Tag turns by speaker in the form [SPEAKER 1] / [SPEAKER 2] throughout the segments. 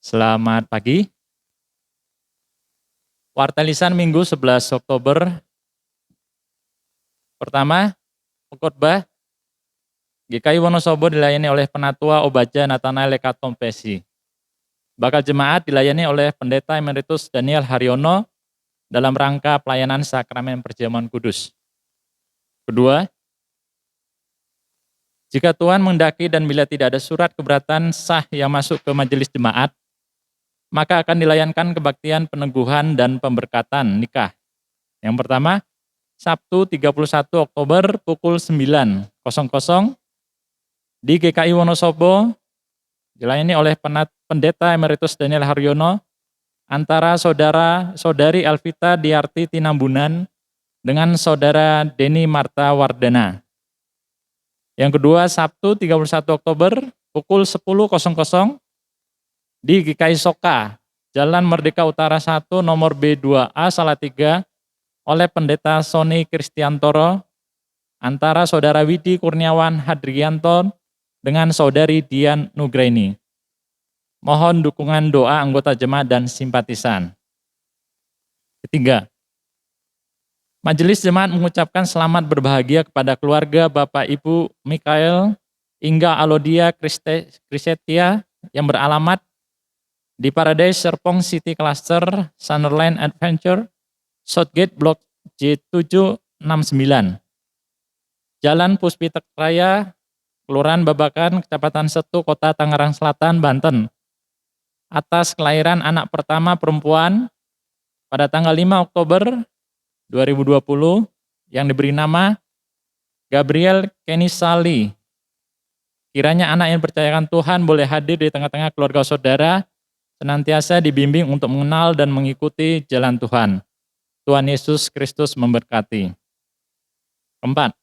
[SPEAKER 1] Selamat pagi. Warta Lisan Minggu 11 Oktober. Pertama, pengkhotbah GKI Wonosobo dilayani oleh Penatua Obaja Nathanael Lekatompesi. Bakal jemaat dilayani oleh Pendeta Emeritus Daniel Haryono dalam rangka pelayanan sakramen perjamuan kudus. Kedua, jika Tuhan menghendaki dan bila tidak ada surat keberatan sah yang masuk ke majelis jemaat, maka akan dilayankan kebaktian peneguhan dan pemberkatan nikah. Yang pertama, Sabtu 31 Oktober pukul 9.00 di GKI Wonosobo, dilayani oleh Pendeta Emeritus Daniel Haryono antara saudari Alvita Diarti Tinambunan dengan saudara Denny Marta Wardana. Yang kedua, Sabtu 31 Oktober pukul 10.00 di GKI Soka, Jalan Merdeka Utara 1 nomor B2A Salatiga oleh Pendeta Sony Kristiantoro antara saudara Widi Kurniawan Hadrianto dengan saudari Dian Nugraini. Mohon dukungan doa anggota jemaat dan simpatisan. Ketiga, Majelis Jemaat mengucapkan selamat berbahagia kepada keluarga Bapak Ibu Mikael Inga Alodia Krisetia yang beralamat di Paradise Serpong City Cluster, Sunderland Adventure, Southgate Blok J769, Jalan Puspitek Raya, Kelurahan Babakan, Kecamatan Setu, Kota Tangerang Selatan, Banten, atas kelahiran anak pertama perempuan pada tanggal 5 Oktober 2020 yang diberi nama Gabriel Kenisali. Kiranya anak yang dipercayakan Tuhan boleh hadir di tengah-tengah keluarga saudara, senantiasa dibimbing untuk mengenal dan mengikuti jalan Tuhan. Tuhan Yesus Kristus memberkati. Keempat,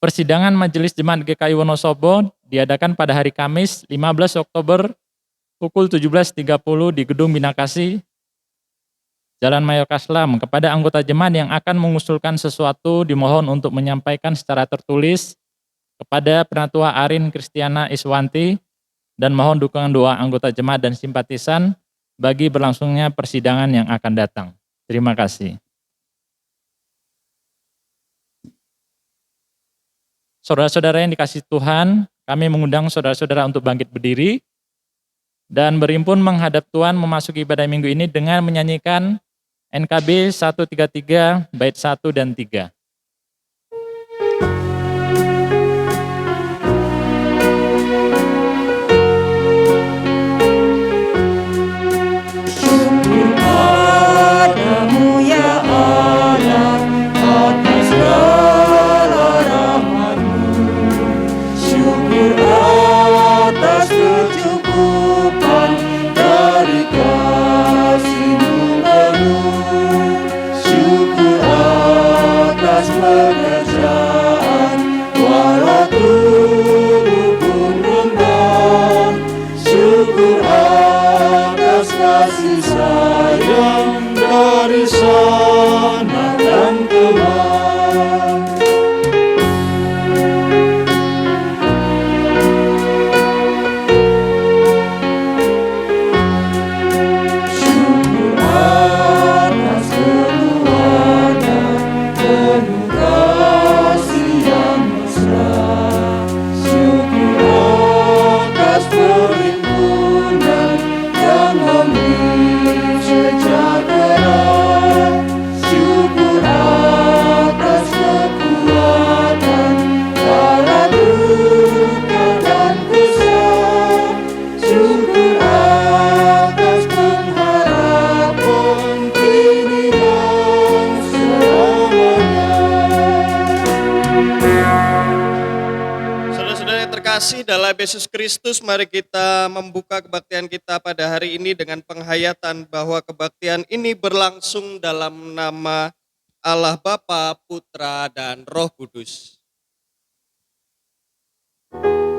[SPEAKER 1] persidangan Majelis Jemaat GKI Wonosobo diadakan pada hari Kamis 15 Oktober pukul 17.30 di Gedung Binakasi, Jalan Mayor Kaslam. Kepada anggota jemaat yang akan mengusulkan sesuatu dimohon untuk menyampaikan secara tertulis kepada Penatua Arin Kristiana Iswanti dan mohon dukungan doa anggota jemaat dan simpatisan bagi berlangsungnya persidangan yang akan datang. Terima kasih. Saudara-saudara yang dikasihi Tuhan, kami mengundang saudara-saudara untuk bangkit berdiri dan berhimpun menghadap Tuhan memasuki ibadah minggu ini dengan menyanyikan NKB 133 bait 1 dan 3.
[SPEAKER 2] Dalam Yesus Kristus, mari kita membuka kebaktian kita pada hari ini dengan penghayatan bahwa kebaktian ini berlangsung dalam nama Allah Bapa, Putra, dan Roh Kudus.
[SPEAKER 3] Amin.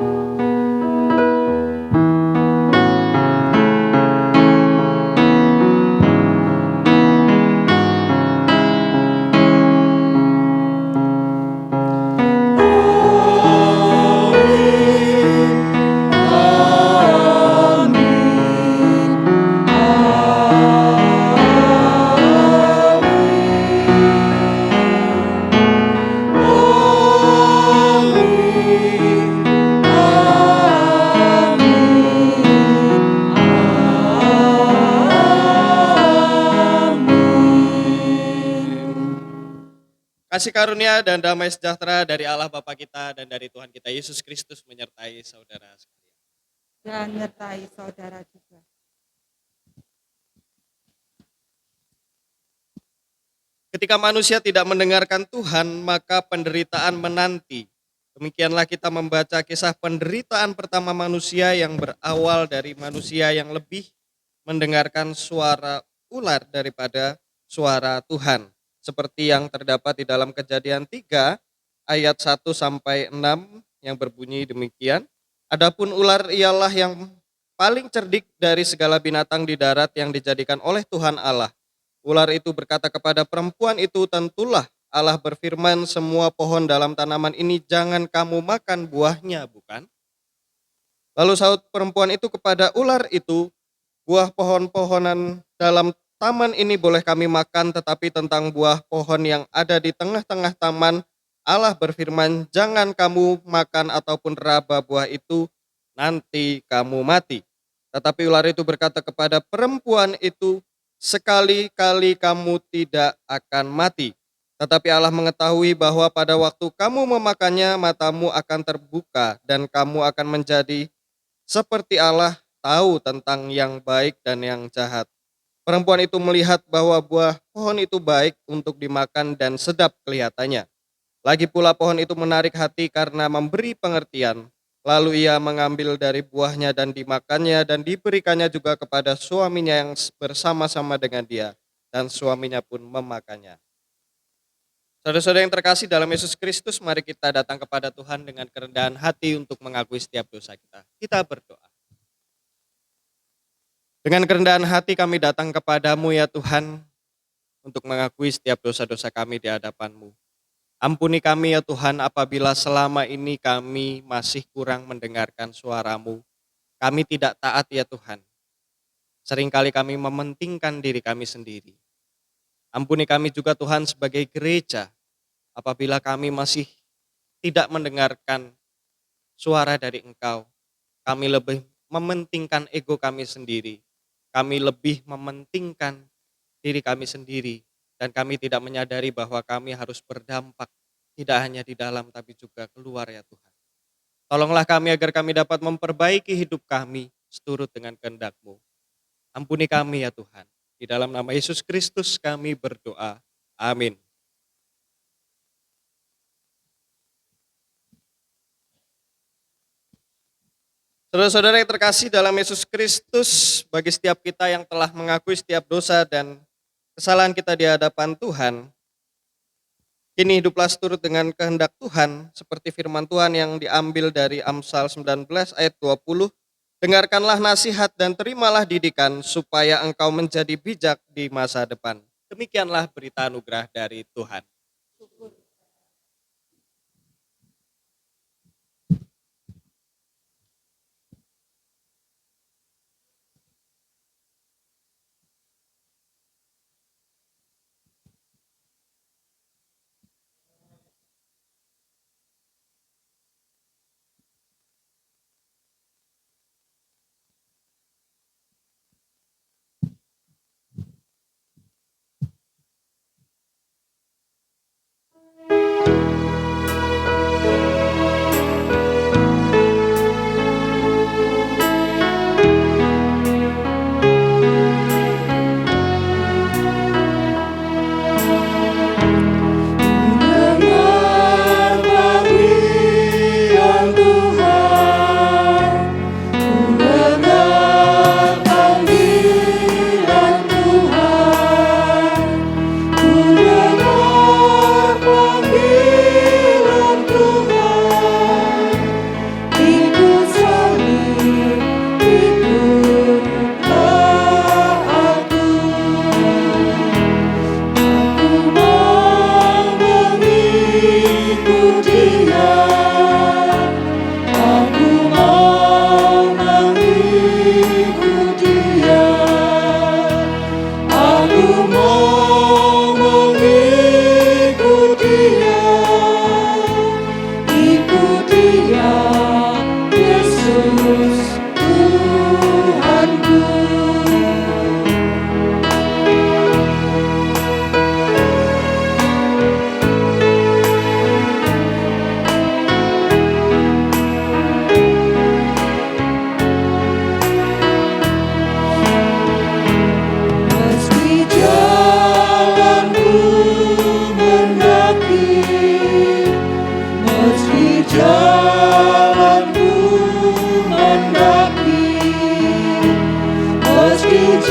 [SPEAKER 2] Kasih karunia dan damai sejahtera dari Allah Bapa kita dan dari Tuhan kita Yesus Kristus menyertai saudara sekalian.
[SPEAKER 3] Dan menyertai saudara juga.
[SPEAKER 2] Ketika manusia tidak mendengarkan Tuhan, maka penderitaan menanti. Demikianlah kita membaca kisah penderitaan pertama manusia yang berawal dari manusia yang lebih mendengarkan suara ular daripada suara Tuhan. Seperti yang terdapat di dalam Kejadian 3 ayat 1 sampai 6 yang berbunyi demikian. Adapun ular ialah yang paling cerdik dari segala binatang di darat yang dijadikan oleh Tuhan Allah. Ular itu berkata kepada perempuan itu, tentulah Allah berfirman, semua pohon dalam tanaman ini jangan kamu makan buahnya, bukan? Lalu sahut perempuan itu kepada ular itu, buah pohon-pohonan dalam taman ini boleh kami makan, tetapi tentang buah pohon yang ada di tengah-tengah taman, Allah berfirman, jangan kamu makan ataupun raba buah itu, nanti kamu mati. Tetapi ular itu berkata kepada perempuan itu, sekali-kali kamu tidak akan mati. Tetapi Allah mengetahui bahwa pada waktu kamu memakannya, matamu akan terbuka dan kamu akan menjadi seperti Allah, tahu tentang yang baik dan yang jahat. Perempuan itu melihat bahwa buah pohon itu baik untuk dimakan dan sedap kelihatannya. Lagi pula pohon itu menarik hati karena memberi pengertian. Lalu ia mengambil dari buahnya dan dimakannya dan diberikannya juga kepada suaminya yang bersama-sama dengan dia. Dan suaminya pun memakannya. Saudara-saudara yang terkasih dalam Yesus Kristus, mari kita datang kepada Tuhan dengan kerendahan hati untuk mengakui setiap dosa kita. Kita berdoa. Dengan kerendahan hati kami datang kepadamu ya Tuhan, untuk mengakui setiap dosa-dosa kami di hadapan-Mu. Ampuni kami ya Tuhan apabila selama ini kami masih kurang mendengarkan suara-Mu. Kami tidak taat ya Tuhan. Seringkali kami mementingkan diri kami sendiri. Ampuni kami juga Tuhan sebagai gereja, apabila kami masih tidak mendengarkan suara dari Engkau. Kami lebih mementingkan ego kami sendiri. Kami lebih mementingkan diri kami sendiri. Dan kami tidak menyadari bahwa kami harus berdampak. Tidak hanya di dalam tapi juga keluar ya Tuhan. Tolonglah kami agar kami dapat memperbaiki hidup kami seturut dengan kehendak-Mu. Ampuni kami ya Tuhan. Di dalam nama Yesus Kristus kami berdoa. Amin. Saudara-saudara yang terkasih dalam Yesus Kristus, bagi setiap kita yang telah mengakui setiap dosa dan kesalahan kita di hadapan Tuhan, kini hiduplah seturut dengan kehendak Tuhan, seperti firman Tuhan yang diambil dari Amsal 19 ayat 20, dengarkanlah nasihat dan terimalah didikan, supaya engkau menjadi bijak di masa depan. Demikianlah berita anugerah dari Tuhan.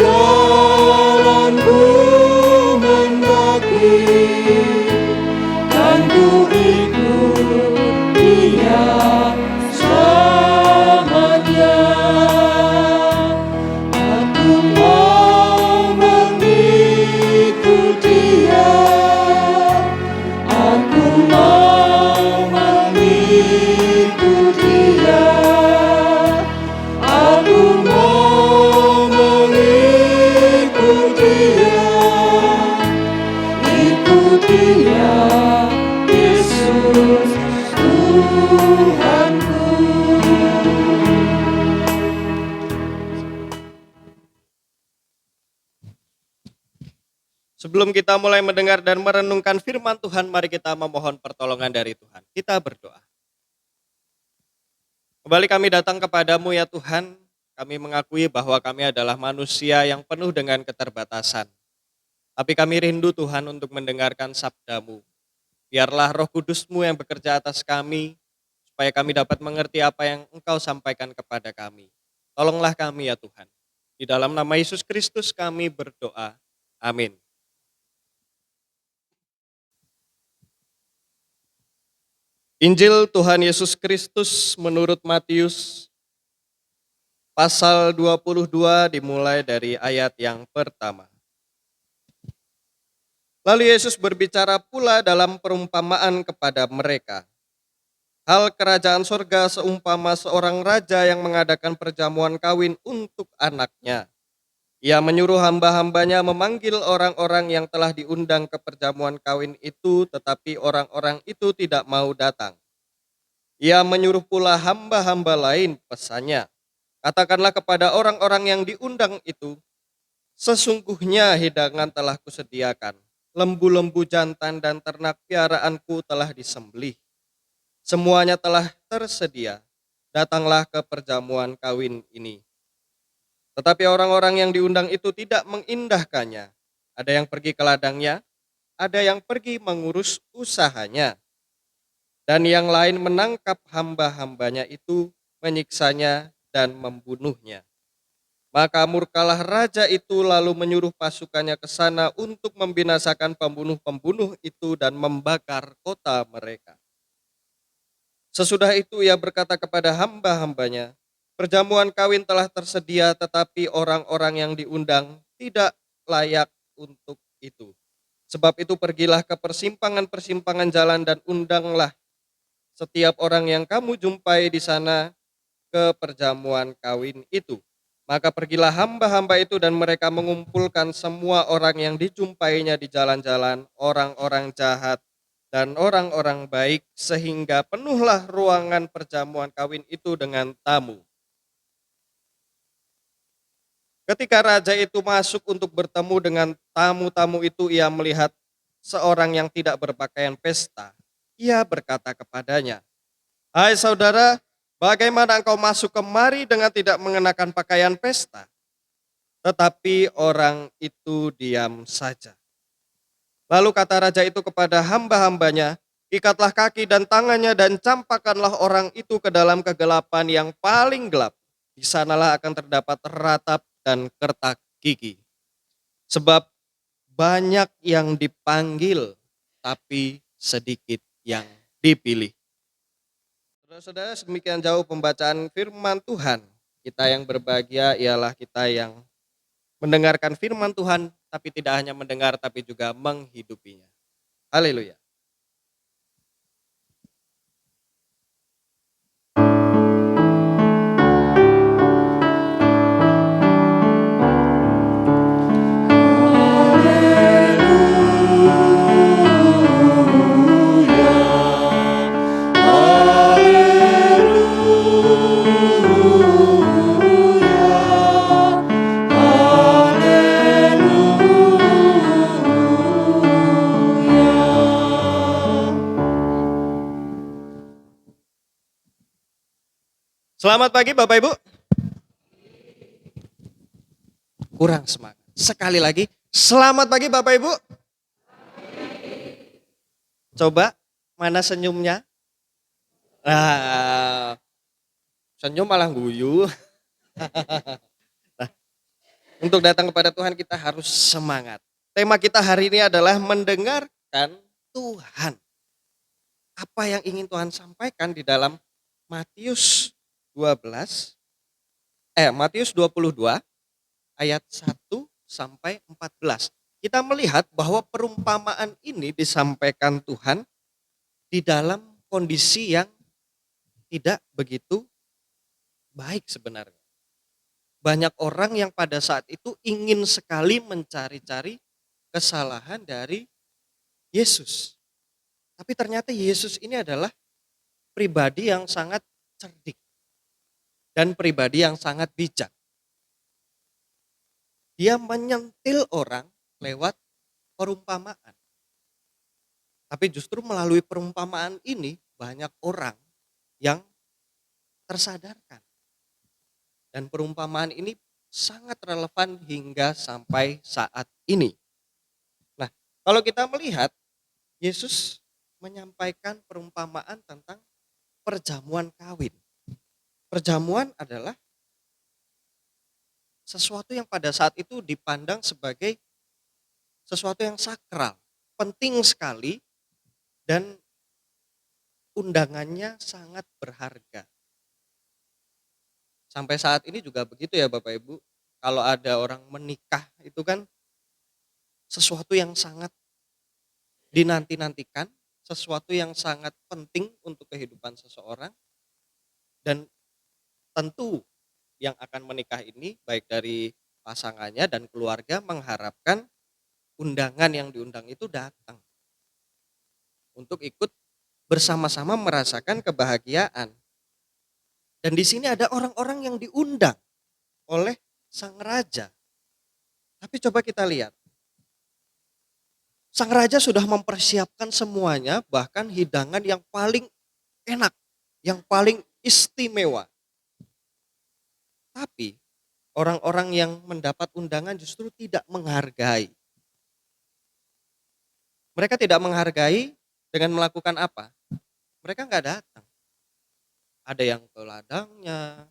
[SPEAKER 4] jalanku mendaki, kan ku ikut Dia selamanya. Aku mau mengikut Dia, aku mau mengikut Dia, aku mau mengikut Dia, ikut Dia, Yesus Tuhanku.
[SPEAKER 2] Sebelum kita mulai mendengar dan merenungkan firman Tuhan, mari kita memohon pertolongan dari Tuhan. Kita berdoa. Kembali kami datang kepadamu ya Tuhan, kami mengakui bahwa kami adalah manusia yang penuh dengan keterbatasan. Tapi kami rindu Tuhan untuk mendengarkan sabda-Mu. Biarlah Roh Kudus-Mu yang bekerja atas kami, supaya kami dapat mengerti apa yang Engkau sampaikan kepada kami. Tolonglah kami ya Tuhan. Di dalam nama Yesus Kristus kami berdoa. Amin. Injil Tuhan Yesus Kristus menurut Matius pasal 22 dimulai dari ayat yang pertama. Lalu Yesus berbicara pula dalam perumpamaan kepada mereka. Hal kerajaan sorga seumpama seorang raja yang mengadakan perjamuan kawin untuk anaknya. Ia menyuruh hamba-hambanya memanggil orang-orang yang telah diundang ke perjamuan kawin itu, tetapi orang-orang itu tidak mau datang. Ia menyuruh pula hamba-hamba lain, pesannya, katakanlah kepada orang-orang yang diundang itu, sesungguhnya hidangan telah kusediakan, lembu-lembu jantan dan ternak piaraanku telah disembelih. Semuanya telah tersedia, datanglah ke perjamuan kawin ini. Tetapi orang-orang yang diundang itu tidak mengindahkannya. Ada yang pergi ke ladangnya, ada yang pergi mengurus usahanya. Dan yang lain menangkap hamba-hambanya itu, menyiksanya dan membunuhnya. Maka murkalah raja itu lalu menyuruh pasukannya ke sana untuk membinasakan pembunuh-pembunuh itu dan membakar kota mereka. Sesudah itu ia berkata kepada hamba-hambanya, perjamuan kawin telah tersedia, tetapi orang-orang yang diundang tidak layak untuk itu. Sebab itu pergilah ke persimpangan-persimpangan jalan dan undanglah setiap orang yang kamu jumpai di sana ke perjamuan kawin itu. Maka pergilah hamba-hamba itu dan mereka mengumpulkan semua orang yang dijumpainya di jalan-jalan, orang-orang jahat dan orang-orang baik, sehingga penuhlah ruangan perjamuan kawin itu dengan tamu. Ketika raja itu masuk untuk bertemu dengan tamu-tamu itu, ia melihat seorang yang tidak berpakaian pesta. Ia berkata kepadanya, "Hai saudara, bagaimana engkau masuk kemari dengan tidak mengenakan pakaian pesta?" Tetapi orang itu diam saja. Lalu kata raja itu kepada hamba-hambanya, "Ikatlah kaki dan tangannya dan campakkanlah orang itu ke dalam kegelapan yang paling gelap. Di sanalah akan terdapat ratap dan kertak gigi. Sebab banyak yang dipanggil, tapi sedikit yang dipilih." Saudara-saudara, demikian jauh pembacaan firman Tuhan. Kita yang berbahagia ialah kita yang mendengarkan firman Tuhan, tapi tidak hanya mendengar, tapi juga menghidupinya. Haleluya. Selamat pagi Bapak Ibu. Kurang semangat. Sekali lagi, selamat pagi Bapak Ibu. Coba, mana senyumnya? Senyum malah guyu. Nah, Untuk datang kepada Tuhan kita harus semangat. Tema kita hari ini adalah mendengarkan Tuhan. Apa yang ingin Tuhan sampaikan di dalam Matius 12, Matius 22 ayat 1 sampai 14. Kita melihat bahwa perumpamaan ini disampaikan Tuhan di dalam kondisi yang tidak begitu baik sebenarnya. Banyak orang yang pada saat itu ingin sekali mencari-cari kesalahan dari Yesus. Tapi ternyata Yesus ini adalah pribadi yang sangat cerdik dan pribadi yang sangat bijak. Dia menyentil orang lewat perumpamaan. Tapi justru melalui perumpamaan ini banyak orang yang tersadarkan. Dan perumpamaan ini sangat relevan hingga sampai saat ini. Nah, kalau kita melihat, Yesus menyampaikan perumpamaan tentang perjamuan kawin. Perjamuan adalah sesuatu yang pada saat itu dipandang sebagai sesuatu yang sakral, penting sekali, dan undangannya sangat berharga. Sampai saat ini juga begitu ya Bapak Ibu. Kalau ada orang menikah itu kan sesuatu yang sangat dinanti-nantikan, sesuatu yang sangat penting untuk kehidupan seseorang. Dan tentu yang akan menikah ini baik dari pasangannya dan keluarga mengharapkan undangan yang diundang itu datang. Untuk ikut bersama-sama merasakan kebahagiaan. Dan di sini ada orang-orang yang diundang oleh sang raja. Tapi coba kita lihat. Sang raja sudah mempersiapkan semuanya, bahkan hidangan yang paling enak, yang paling istimewa. Tapi orang-orang yang mendapat undangan justru tidak menghargai. Mereka tidak menghargai dengan melakukan apa? Mereka nggak datang. Ada yang ke ladangnya,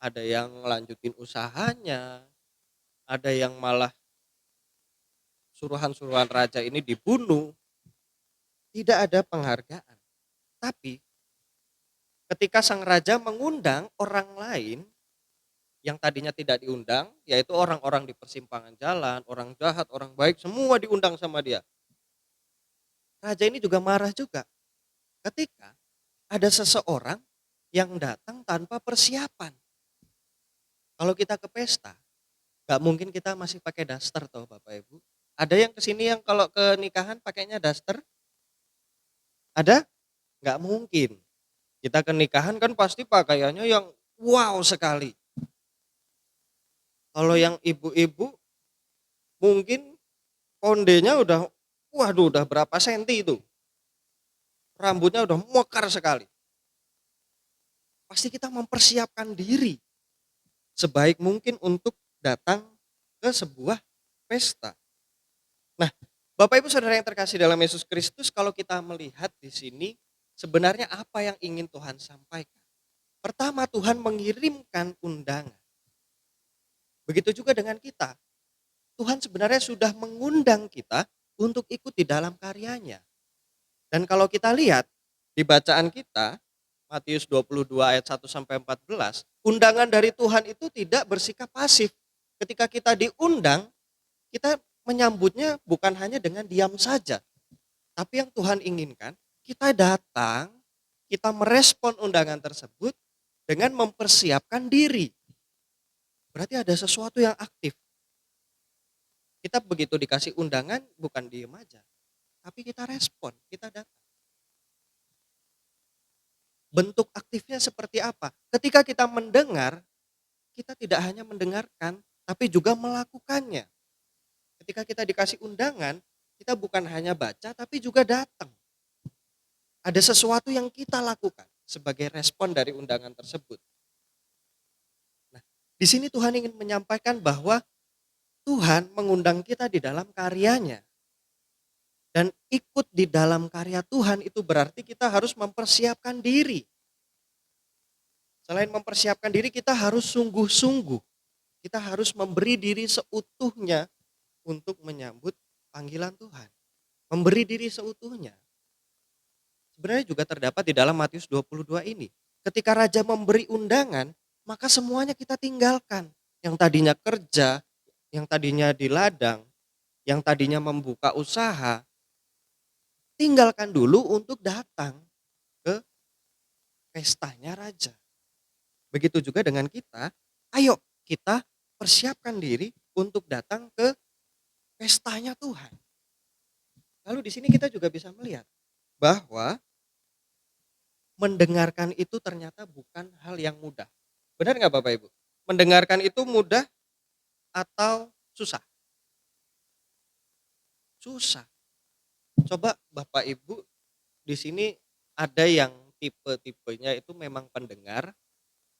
[SPEAKER 2] ada yang ngelanjutin usahanya, ada yang malah suruhan-suruhan raja ini dibunuh. Tidak ada penghargaan. Tapi ketika sang raja mengundang orang lain yang tadinya tidak diundang, yaitu orang-orang di persimpangan jalan, orang jahat, orang baik, semua diundang sama dia. Raja ini juga marah juga ketika ada seseorang yang datang tanpa persiapan. Kalau kita ke pesta, gak mungkin kita masih pakai daster toh Bapak Ibu. Ada yang kesini yang kalau ke nikahan pakainya daster? Ada? Gak mungkin. Kita ke nikahan kan pasti pakaiannya yang wow sekali. Kalau yang ibu-ibu mungkin kondenya udah berapa senti itu. Rambutnya udah mekar sekali. Pasti kita mempersiapkan diri sebaik mungkin untuk datang ke sebuah pesta. Nah, Bapak Ibu Saudara yang terkasih dalam Yesus Kristus, kalau kita melihat di sini sebenarnya apa yang ingin Tuhan sampaikan. Pertama, Tuhan mengirimkan undangan. Begitu juga dengan kita. Tuhan sebenarnya sudah mengundang kita untuk ikut di dalam karyanya. Dan kalau kita lihat di bacaan kita, Matius 22 ayat 1 sampai 14, undangan dari Tuhan itu tidak bersikap pasif. Ketika kita diundang, kita menyambutnya bukan hanya dengan diam saja. Tapi yang Tuhan inginkan, kita datang, kita merespon undangan tersebut dengan mempersiapkan diri. Berarti ada sesuatu yang aktif. Kita begitu dikasih undangan bukan diam aja, tapi kita respon, kita datang. Bentuk aktifnya seperti apa? Ketika kita mendengar, kita tidak hanya mendengarkan, tapi juga melakukannya. Ketika kita dikasih undangan, kita bukan hanya baca, tapi juga datang. Ada sesuatu yang kita lakukan sebagai respon dari undangan tersebut. Nah, di sini Tuhan ingin menyampaikan bahwa Tuhan mengundang kita di dalam karyanya. Dan ikut di dalam karya Tuhan itu berarti kita harus mempersiapkan diri. Selain mempersiapkan diri, kita harus sungguh-sungguh. Kita harus memberi diri seutuhnya untuk menyambut panggilan Tuhan. Memberi diri seutuhnya. Sebenarnya juga terdapat di dalam Matius 22 ini. Ketika raja memberi undangan, maka semuanya kita tinggalkan. Yang tadinya kerja, yang tadinya di ladang, yang tadinya membuka usaha, tinggalkan dulu untuk datang ke pestanya raja. Begitu juga dengan kita, ayo kita persiapkan diri untuk datang ke pestanya Tuhan. Lalu di sini kita juga bisa melihat bahwa mendengarkan itu ternyata bukan hal yang mudah. Benar nggak Bapak Ibu? Mendengarkan itu mudah atau susah? Susah. Coba Bapak Ibu di sini ada yang tipe-tipenya itu memang pendengar,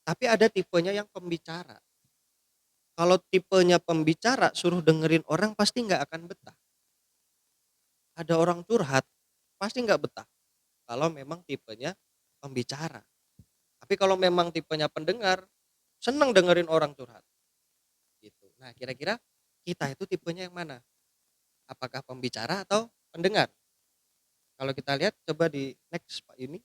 [SPEAKER 2] tapi ada tipenya yang pembicara. Kalau tipenya pembicara suruh dengerin orang pasti nggak akan betah. Ada orang curhat pasti nggak betah. Kalau memang tipenya pembicara. Tapi kalau memang tipenya pendengar, senang dengerin orang curhat. Gitu. Nah, kira-kira kita itu tipenya yang mana? Apakah pembicara atau pendengar? Kalau kita lihat coba di next Pak ini.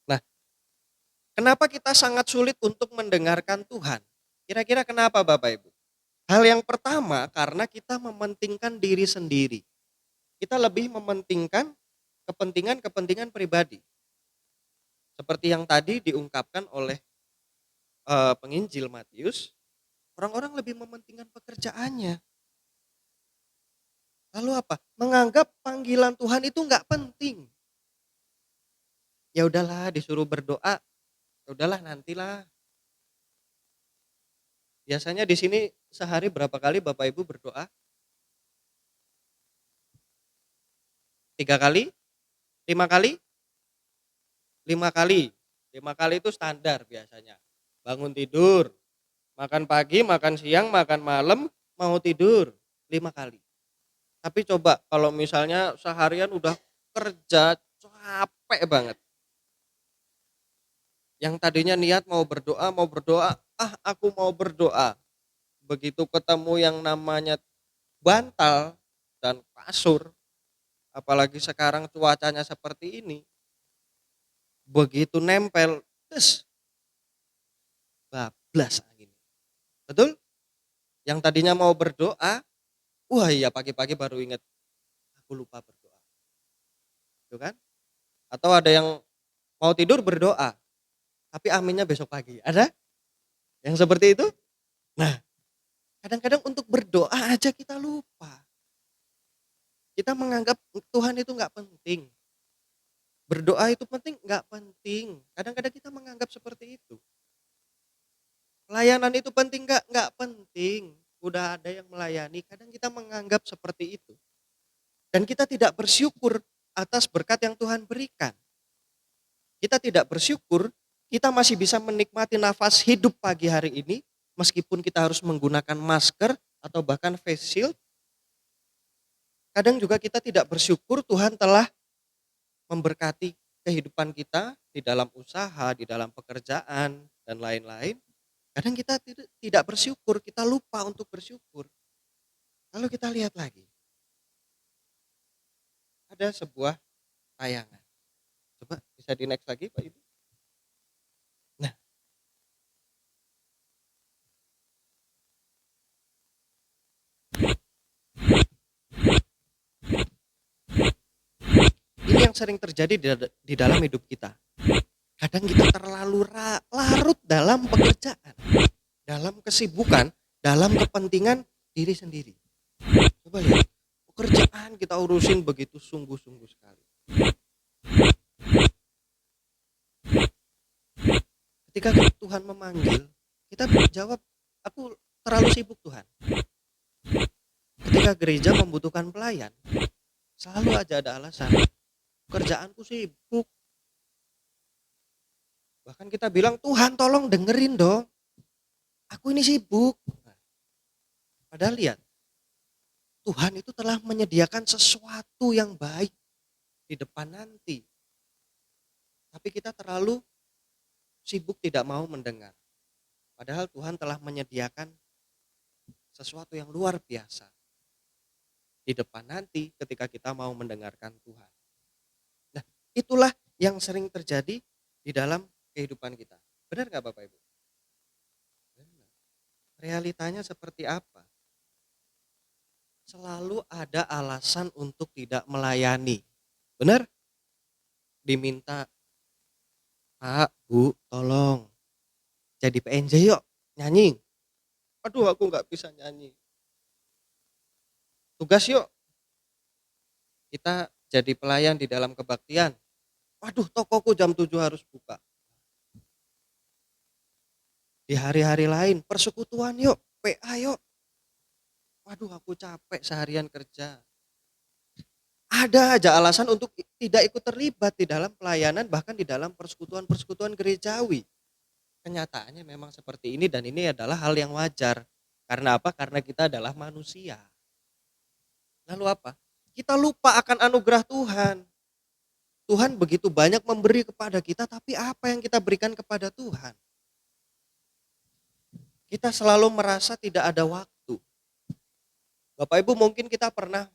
[SPEAKER 2] Nah, kenapa kita sangat sulit untuk mendengarkan Tuhan? Kira-kira kenapa Bapak Ibu? Hal yang pertama karena kita mementingkan diri sendiri. Kita lebih mementingkan kepentingan-kepentingan pribadi. Seperti yang tadi diungkapkan oleh penginjil Matius, orang-orang lebih mementingkan pekerjaannya. Lalu apa? Menganggap panggilan Tuhan itu nggak penting. Ya udahlah disuruh berdoa, ya udahlah nantilah. Biasanya di sini sehari berapa kali Bapak Ibu berdoa? 3 kali? 5 kali? 5 kali. 5 kali itu standar biasanya. Bangun tidur, makan pagi, makan siang, makan malam, mau tidur 5 kali. Tapi coba kalau misalnya seharian udah kerja capek banget. Yang tadinya niat mau berdoa, aku mau berdoa. Begitu ketemu yang namanya bantal dan kasur, apalagi sekarang cuacanya seperti ini, begitu nempel, bablas angin. Betul? Yang tadinya mau berdoa, wah iya pagi-pagi baru ingat, aku lupa berdoa. Gitu kan? Atau ada yang mau tidur berdoa, tapi aminnya besok pagi. Ada? Yang seperti itu? Nah, kadang-kadang untuk berdoa aja kita lupa. Kita menganggap Tuhan itu nggak penting. Berdoa itu penting, nggak penting. Kadang-kadang kita menganggap seperti itu. Pelayanan itu penting nggak? Nggak penting. Udah ada yang melayani, kadang kita menganggap seperti itu. Dan kita tidak bersyukur atas berkat yang Tuhan berikan. Kita tidak bersyukur, kita masih bisa menikmati nafas hidup pagi hari ini, meskipun kita harus menggunakan masker atau bahkan face shield. Kadang juga kita tidak bersyukur Tuhan telah memberkati kehidupan kita di dalam usaha, di dalam pekerjaan, dan lain-lain. Kadang kita tidak bersyukur, kita lupa untuk bersyukur. Lalu kita lihat lagi. Ada sebuah tayangan. Coba bisa di next lagi Pak Ibu. Nah, ini yang sering terjadi di dalam hidup kita. Kadang kita terlalu larut dalam pekerjaan, dalam kesibukan, dalam kepentingan diri sendiri. Coba lihat, pekerjaan kita urusin begitu sungguh-sungguh sekali. Ketika Tuhan memanggil, kita jawab, aku terlalu sibuk Tuhan. Ketika gereja membutuhkan pelayan, selalu aja ada alasan, pekerjaanku sibuk. Bahkan kita bilang, Tuhan tolong dengerin dong, aku ini sibuk. Padahal lihat, Tuhan itu telah menyediakan sesuatu yang baik di depan nanti. Tapi kita terlalu sibuk tidak mau mendengar. Padahal Tuhan telah menyediakan sesuatu yang luar biasa di depan nanti ketika kita mau mendengarkan Tuhan. Nah, itulah yang sering terjadi di dalam kehidupan kita. Benar nggak Bapak Ibu? Benar. Realitanya seperti apa? Selalu ada alasan untuk tidak melayani. Benar? Diminta, Pak, Bu, tolong jadi PNJ yuk, nyanyi. Aduh, aku nggak bisa nyanyi. Tugas yuk, kita jadi pelayan di dalam kebaktian. Waduh, tokoku jam 7 harus buka. Di hari-hari lain, persekutuan yuk, PA yuk. Waduh, aku capek seharian kerja. Ada aja alasan untuk tidak ikut terlibat di dalam pelayanan, bahkan di dalam persekutuan-persekutuan gerejawi. Kenyataannya memang seperti ini dan ini adalah hal yang wajar. Karena apa? Karena kita adalah manusia. Lalu apa? Kita lupa akan anugerah Tuhan. Tuhan begitu banyak memberi kepada kita, tapi apa yang kita berikan kepada Tuhan? Kita selalu merasa tidak ada waktu. Bapak Ibu, mungkin kita pernah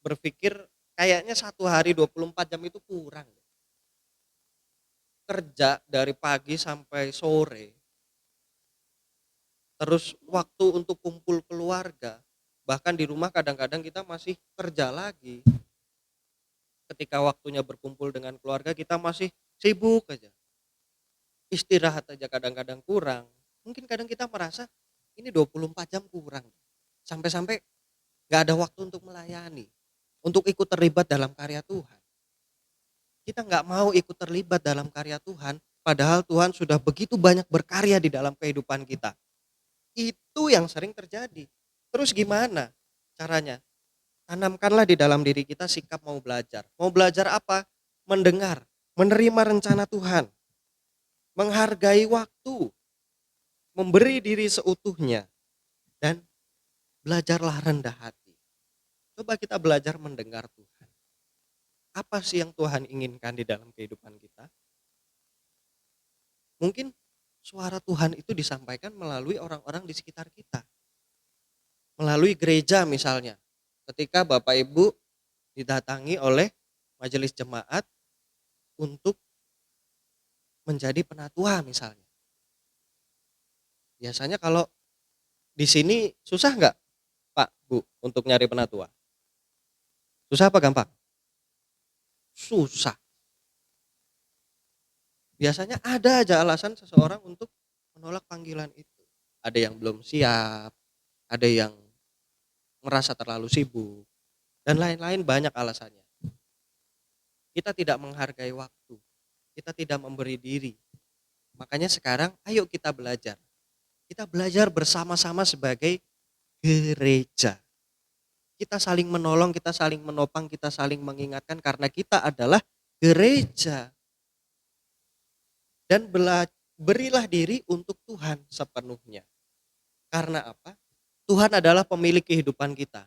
[SPEAKER 2] berpikir kayaknya 1 hari 24 jam itu kurang. Kerja dari pagi sampai sore. Terus waktu untuk kumpul keluarga. Bahkan di rumah kadang-kadang kita masih kerja lagi. Ketika waktunya berkumpul dengan keluarga kita masih sibuk aja. Istirahat aja kadang-kadang kurang. Mungkin kadang kita merasa ini 24 jam kurang. Sampai-sampai gak ada waktu untuk melayani. Untuk ikut terlibat dalam karya Tuhan. Kita gak mau ikut terlibat dalam karya Tuhan. Padahal Tuhan sudah begitu banyak berkarya di dalam kehidupan kita. Itu yang sering terjadi. Terus gimana caranya? Tanamkanlah di dalam diri kita sikap mau belajar. Mau belajar apa? Mendengar, menerima rencana Tuhan. Menghargai waktu. Memberi diri seutuhnya. Dan belajarlah rendah hati. Coba kita belajar mendengar Tuhan. Apa sih yang Tuhan inginkan di dalam kehidupan kita? Mungkin suara Tuhan itu disampaikan melalui orang-orang di sekitar kita. Melalui gereja misalnya. Ketika Bapak Ibu didatangi oleh majelis jemaat untuk menjadi penatua misalnya. Biasanya kalau di sini susah nggak Pak, Bu untuk nyari penatua? Susah apa gampang? Susah. Biasanya ada aja alasan seseorang untuk menolak panggilan itu. Ada yang belum siap, ada yang merasa terlalu sibuk, dan lain-lain banyak alasannya. Kita tidak menghargai waktu, kita tidak memberi diri. Makanya sekarang ayo kita belajar. Kita belajar bersama-sama sebagai gereja. Kita saling menolong, kita saling menopang, kita saling mengingatkan karena kita adalah gereja. Dan berilah diri untuk Tuhan sepenuhnya. Karena apa? Tuhan adalah pemilik kehidupan kita.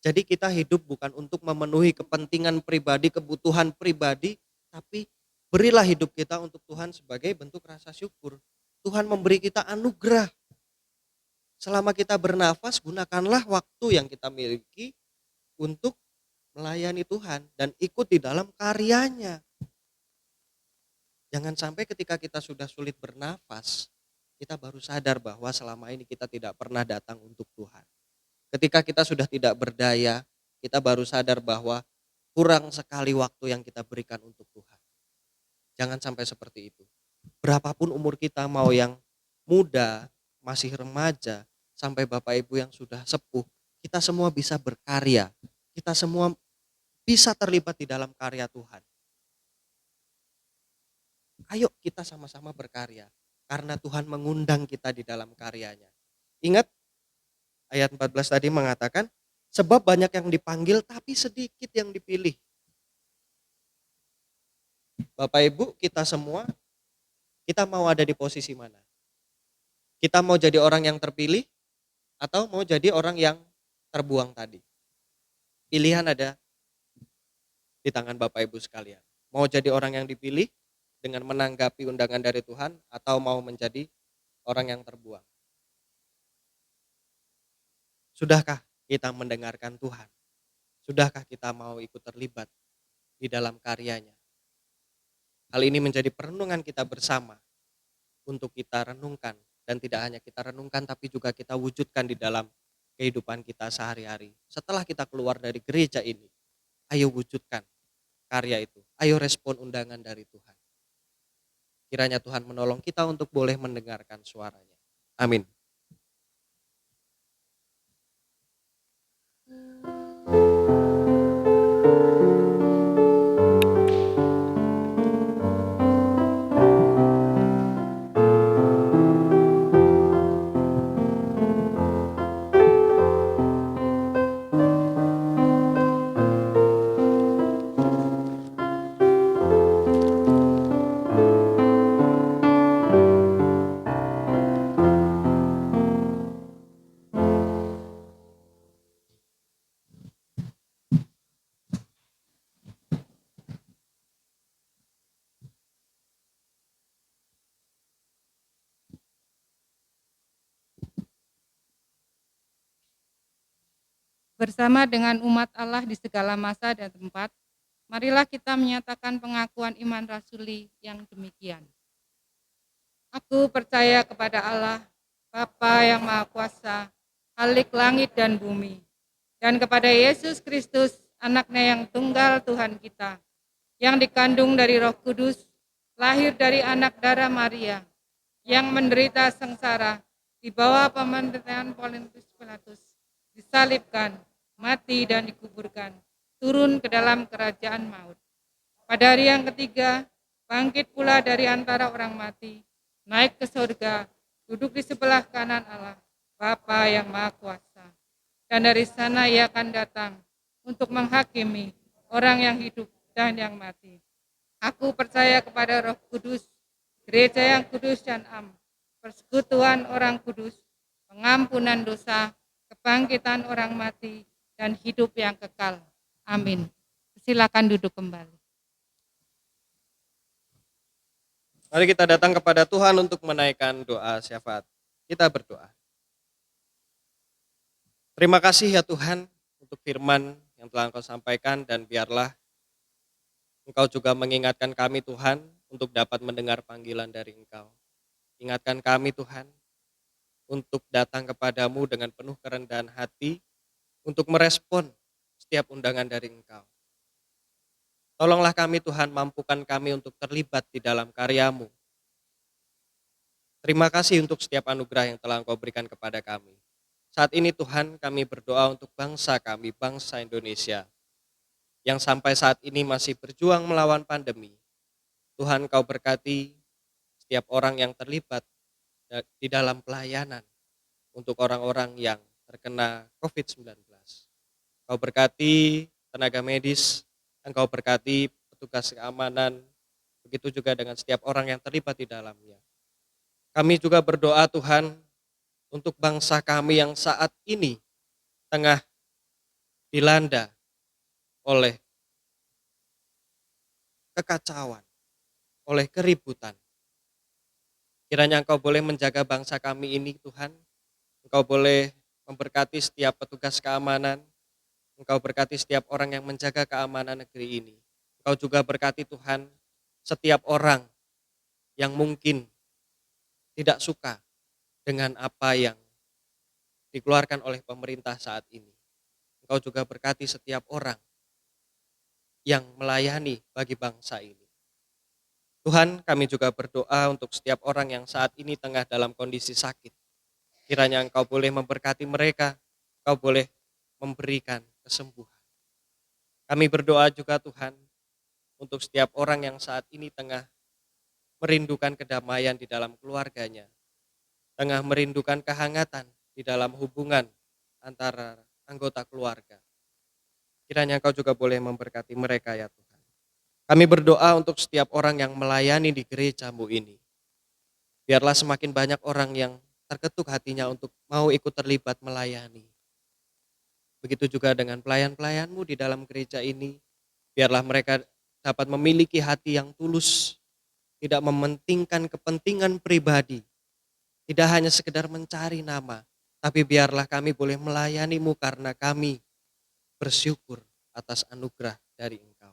[SPEAKER 2] Jadi kita hidup bukan untuk memenuhi kepentingan pribadi, kebutuhan pribadi, tapi berilah hidup kita untuk Tuhan sebagai bentuk rasa syukur. Tuhan memberi kita anugerah. Selama kita bernafas, gunakanlah waktu yang kita miliki untuk melayani Tuhan dan ikut di dalam karyanya. Jangan sampai ketika kita sudah sulit bernafas, kita baru sadar bahwa selama ini kita tidak pernah datang untuk Tuhan. Ketika kita sudah tidak berdaya, kita baru sadar bahwa kurang sekali waktu yang kita berikan untuk Tuhan. Jangan sampai seperti itu. Berapapun umur kita, mau yang muda, masih remaja, sampai Bapak Ibu yang sudah sepuh, kita semua bisa berkarya. Kita semua bisa terlibat di dalam karya Tuhan. Ayo kita sama-sama berkarya. Karena Tuhan mengundang kita di dalam karyanya. Ingat ayat 14 tadi mengatakan, sebab banyak yang dipanggil tapi sedikit yang dipilih. Bapak Ibu, kita semua, kita mau ada di posisi mana? Kita mau jadi orang yang terpilih atau mau jadi orang yang terbuang tadi? Pilihan ada di tangan Bapak Ibu sekalian. Mau jadi orang yang dipilih dengan menanggapi undangan dari Tuhan atau mau menjadi orang yang terbuang? Sudahkah kita mendengarkan Tuhan? Sudahkah kita mau ikut terlibat di dalam karyanya? Hal ini menjadi perenungan kita bersama untuk kita renungkan, dan tidak hanya kita renungkan tapi juga kita wujudkan di dalam kehidupan kita sehari-hari. Setelah kita keluar dari gereja ini, ayo wujudkan karya itu. Ayo respon undangan dari Tuhan. Kiranya Tuhan menolong kita untuk boleh mendengarkan suaranya. Amin.
[SPEAKER 3] Bersama dengan umat Allah di segala masa dan tempat, marilah kita menyatakan pengakuan iman rasuli yang demikian. Aku percaya kepada Allah, Bapa yang Maha Kuasa, Khalik langit dan bumi, dan kepada Yesus Kristus, anaknya yang tunggal Tuhan kita, yang dikandung dari Roh Kudus, lahir dari anak darah Maria, yang menderita sengsara di bawah pemerintahan Pontius Pilatus, disalibkan, mati dan dikuburkan, turun ke dalam kerajaan maut. Pada hari yang ketiga, bangkit pula dari antara orang mati, naik ke surga, duduk di sebelah kanan Allah, Bapa yang Maha Kuasa. Dan dari sana ia akan datang untuk menghakimi orang yang hidup dan yang mati. Aku percaya kepada Roh Kudus, gereja yang kudus dan am, persekutuan orang kudus, pengampunan dosa, kebangkitan orang mati, dan hidup yang kekal. Amin. Silakan duduk kembali.
[SPEAKER 2] Mari kita datang kepada Tuhan untuk menaikkan doa syafaat. Kita berdoa. Terima kasih ya Tuhan untuk firman yang telah Engkau sampaikan, dan biarlah Engkau juga mengingatkan kami Tuhan untuk dapat mendengar panggilan dari Engkau. Ingatkan kami Tuhan untuk datang kepadamu dengan penuh kerendahan hati untuk merespon setiap undangan dari Engkau. Tolonglah kami Tuhan, mampukan kami untuk terlibat di dalam karya-Mu. Terima kasih untuk setiap anugerah yang telah Engkau berikan kepada kami. Saat ini Tuhan, kami berdoa untuk bangsa kami, bangsa Indonesia, yang sampai saat ini masih berjuang melawan pandemi. Tuhan, Kau berkati setiap orang yang terlibat di dalam pelayanan untuk orang-orang yang terkena COVID-19. Kau berkati tenaga medis, Engkau berkati petugas keamanan, begitu juga dengan setiap orang yang terlibat di dalamnya. Kami juga berdoa Tuhan untuk bangsa kami yang saat ini tengah dilanda oleh kekacauan, oleh keributan. Kiranya Engkau boleh menjaga bangsa kami ini Tuhan. Engkau boleh memberkati setiap petugas keamanan. Engkau berkati setiap orang yang menjaga keamanan negeri ini. Engkau juga berkati Tuhan setiap orang yang mungkin tidak suka dengan apa yang dikeluarkan oleh pemerintah saat ini. Engkau juga berkati setiap orang yang melayani bagi bangsa ini. Tuhan, kami juga berdoa untuk setiap orang yang saat ini tengah dalam kondisi sakit. Kiranya Engkau boleh memberkati mereka, Engkau boleh memberikan kesembuhan. Kami berdoa juga Tuhan untuk setiap orang yang saat ini tengah merindukan kedamaian di dalam keluarganya, tengah merindukan kehangatan di dalam hubungan antara anggota keluarga. Kiranya Engkau juga boleh memberkati mereka ya Tuhan. Kami berdoa untuk setiap orang yang melayani di gereja-Mu ini. Biarlah semakin banyak orang yang terketuk hatinya untuk mau ikut terlibat melayani. Begitu juga dengan pelayan-pelayan-Mu di dalam gereja ini. Biarlah mereka dapat memiliki hati yang tulus, tidak mementingkan kepentingan pribadi, tidak hanya sekedar mencari nama, tapi biarlah kami boleh melayani-Mu karena kami bersyukur atas anugerah dari Engkau.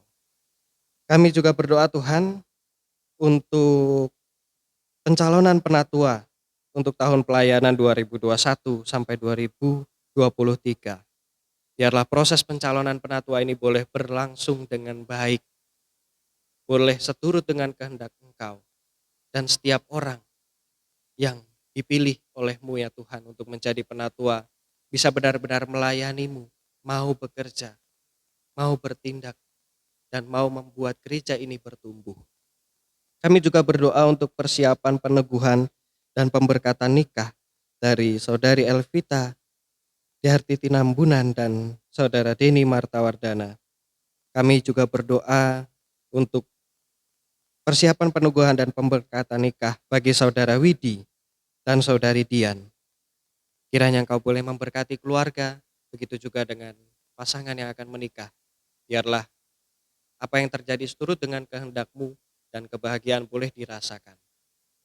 [SPEAKER 2] Kami juga berdoa Tuhan untuk pencalonan penatua untuk tahun pelayanan 2021 sampai 2023. Biarlah proses pencalonan penatua ini boleh berlangsung dengan baik, boleh seturut dengan kehendak Engkau, dan setiap orang yang dipilih oleh-Mu ya Tuhan untuk menjadi penatua bisa benar-benar melayani-Mu, mau bekerja, mau bertindak, dan mau membuat gereja ini bertumbuh. Kami juga berdoa untuk persiapan peneguhan dan pemberkatan nikah dari Saudari Elvita Diarti Tinambunan dan Saudara Deni Martawardana. Kami juga berdoa untuk persiapan peneguhan dan pemberkatan nikah bagi Saudara Widi dan Saudari Dian. Kiranya Engkau boleh memberkati keluarga, begitu juga dengan pasangan yang akan menikah. Biarlah apa yang terjadi seturut dengan kehendak-Mu dan kebahagiaan boleh dirasakan.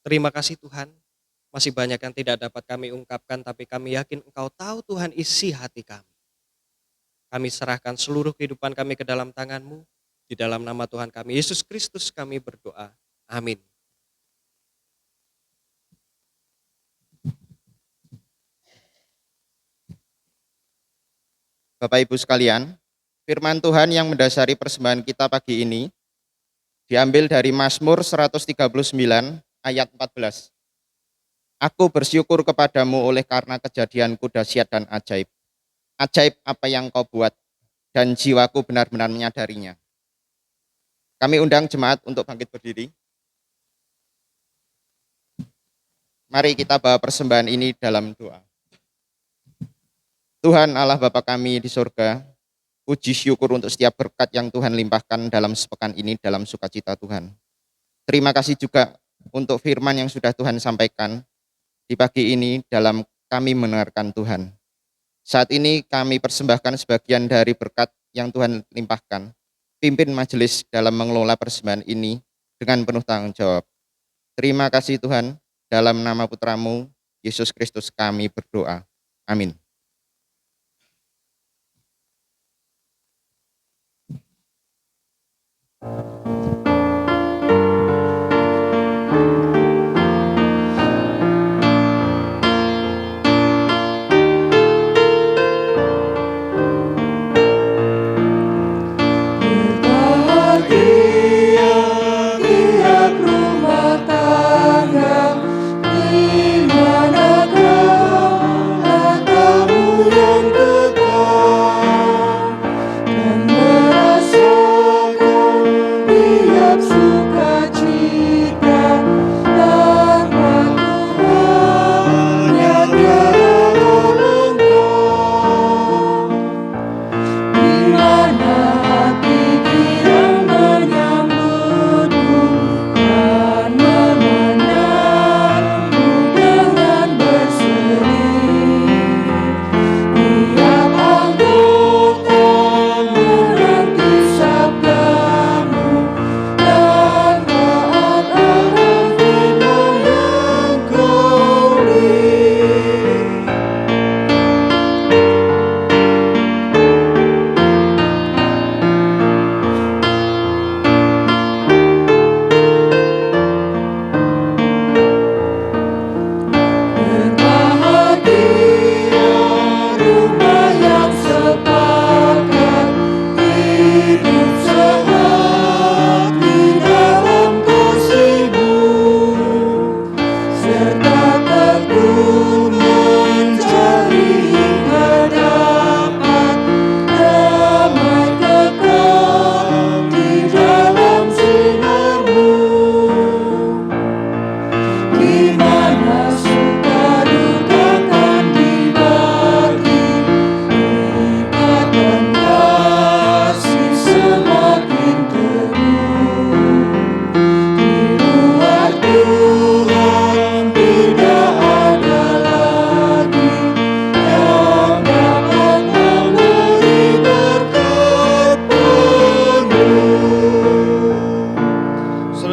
[SPEAKER 2] Terima kasih Tuhan, masih banyak yang tidak dapat kami ungkapkan, tapi kami yakin Engkau tahu Tuhan isi hati kami. Kami serahkan seluruh kehidupan kami ke dalam tangan-Mu, di dalam nama Tuhan kami, Yesus Kristus kami berdoa. Amin.
[SPEAKER 5] Bapak Ibu sekalian, firman Tuhan yang mendasari persembahan kita pagi ini diambil dari Mazmur 139 ayat 14. Aku bersyukur kepadamu oleh karena kejadianku dahsyat dan ajaib. Ajaib apa yang kau buat, dan jiwaku benar-benar menyadarinya. Kami undang jemaat untuk bangkit berdiri. Mari kita bawa persembahan ini dalam doa. Tuhan Allah Bapa kami di surga, puji syukur untuk setiap berkat yang Tuhan limpahkan dalam sepekan ini dalam sukacita Tuhan. Terima kasih juga untuk firman yang sudah Tuhan sampaikan di pagi ini dalam kami mendengarkan Tuhan. Saat ini kami persembahkan sebagian dari berkat yang Tuhan limpahkan. Pimpin majelis dalam mengelola persembahan ini dengan penuh tanggung jawab. Terima kasih Tuhan, dalam nama Putra-Mu, Yesus Kristus kami berdoa. Amin.
[SPEAKER 4] Berbahagia tiap rumah tangga, di manakah hartamu yang kekal, dan merasakan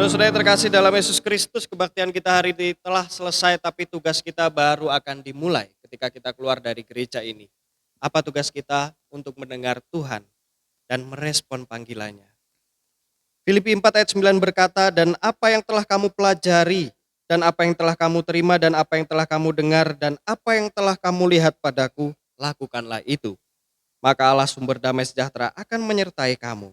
[SPEAKER 2] Saudara-saudara yang terkasih dalam Yesus Kristus, kebaktian kita hari ini telah selesai, tapi tugas kita baru akan dimulai ketika kita keluar dari gereja ini. Apa tugas kita? Untuk mendengar Tuhan dan merespon panggilannya. Filipi 4 ayat 9 berkata, dan apa yang telah kamu pelajari, dan apa yang telah kamu terima, dan apa yang telah kamu dengar, dan apa yang telah kamu lihat padaku, lakukanlah itu. Maka Allah sumber damai sejahtera akan menyertai kamu.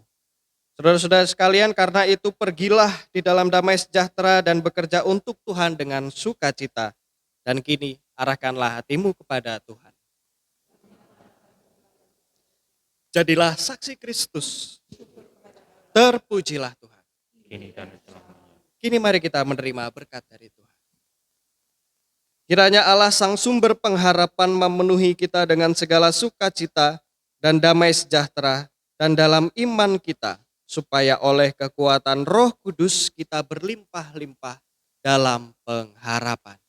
[SPEAKER 2] Saudara-saudara sekalian, karena itu pergilah di dalam damai sejahtera dan bekerja untuk Tuhan dengan sukacita. Dan kini arahkanlah hatimu kepada Tuhan. Jadilah saksi Kristus. Terpujilah Tuhan. Kini mari kita menerima berkat dari Tuhan. Kiranya Allah sang sumber pengharapan memenuhi kita dengan segala sukacita dan damai sejahtera dan dalam iman kita, supaya oleh kekuatan Roh Kudus kita berlimpah-limpah dalam pengharapan.